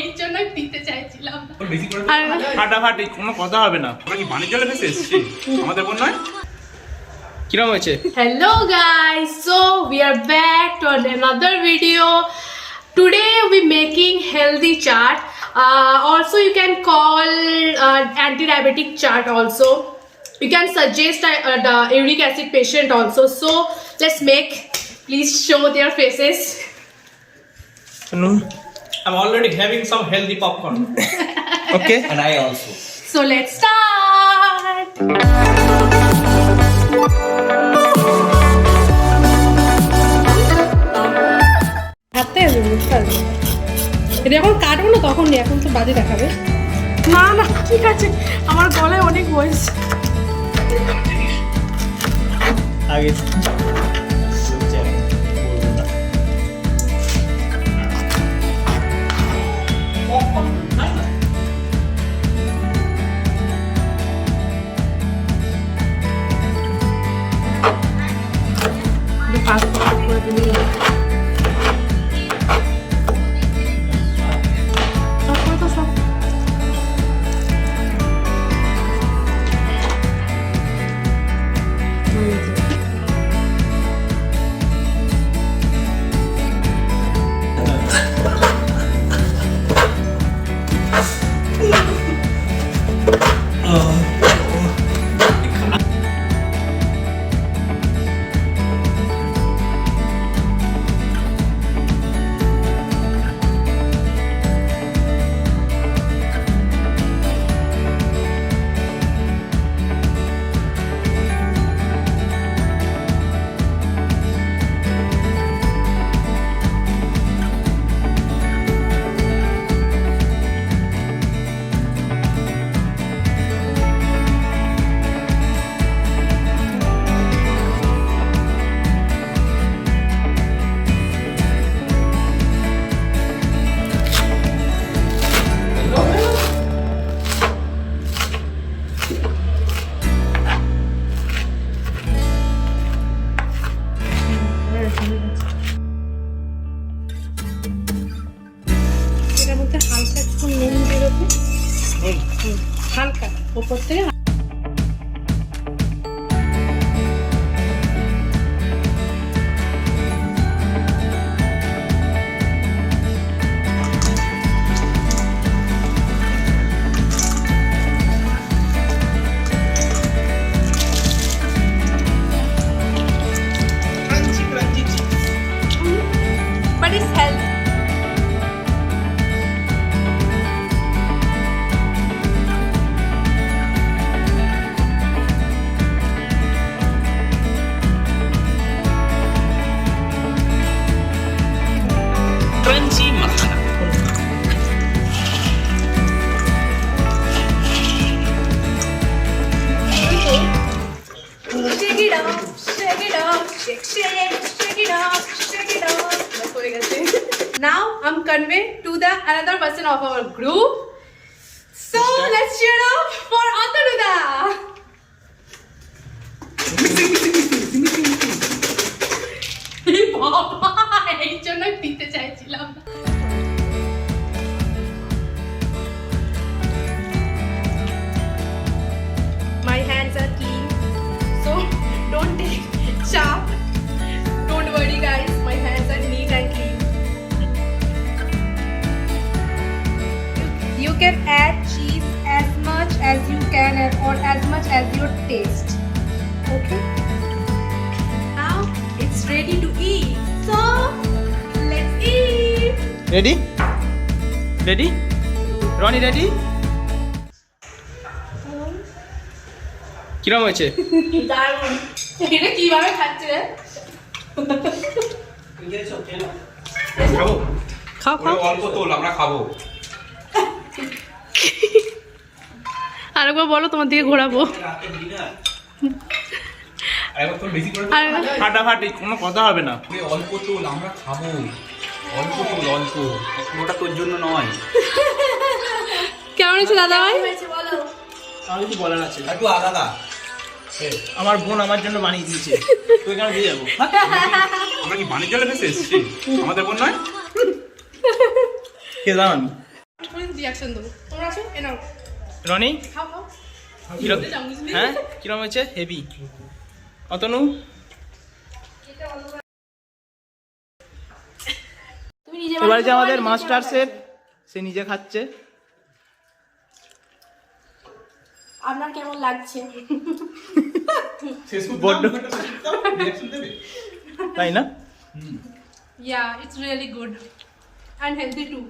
এই জন্য দিতে চাইছিলাম ফাটাফাটি কোনো কথা হবে না। আমরা কি বাণিজ্য ফেসে এসেছি আমাদের বোন নয়? কিরম হয়েছে? Hello guys, so we are back to another video. Today we making healthy chart. Also you can call anti-diabetic chart also. You can suggest the uric acid patient also. So let's make. Please show their faces. I'm already having some healthy popcorn. Okay. And I also. So let's start. হাতে এটা এখন কাটবো না, তখন নিয়ে এখন তো বাজে দেখাবে। না না ঠিক আছে, আমার গলায় অনেক বয়স। আগে এটার মধ্যে হালকা একটু নুন বেরোবে, হালকা ওপর থেকে। But it's healthy. Crunchy makhana. Shake it up, shake it up, shake, shake, shake it up, shake it up. That's what I got to say. Now I'm convey to the another person of our group. So let's cheer up for Atanuda. এই জন্য দিতে চাইছিলাম। My hands are clean, so don't take sharp. Don't worry guys, my hands are neat and clean. You can add cheese as much as you can or as much as your taste. Okay. Now it's ready to eat. So let's eat. Ready? Ready? Roni ready? কিরম হয়েছে? দারুণ। এটা কিভাবে খাচ্ছে রে? খাবো? খাও খাও। অল্প তোল, আমরা খাবো। আরেকবার বলো, তোমার দিকে ঘোরাবো। ফাটাফাটি কোনো কথা হবে না। অল্প তোল, আমরা খাবো। অল্প তোল, অল্প। ওটা তোর জন্য নয়। কেমন হয়েছে দাদা ভাই? আর কিছু বলার আছে? একটু আলাদা। আমার বোন আমার জন্য বানিয়ে দিয়েছে, তুই কেন দিয়ে যাবো? আমরা কি বানিয়ে জলে ভেসে এসেছি? আমাদের বোন নয়? কে জানি রিয়াকশন দেবো। তোমরা আসো, এ নাও, রনি খাও খাও। কিরকম? হ্যাঁ কিরকম হয়েছে? হেভি। অতনু তুমি নিজে এবার যে বানিয়ে আমাদের খাও, মাস্টার নিজে শেফ, সে নিজে খাচ্ছে। আপনার কেমন লাগছে? বড্ড তাই না? Yeah, it's really good and healthy too.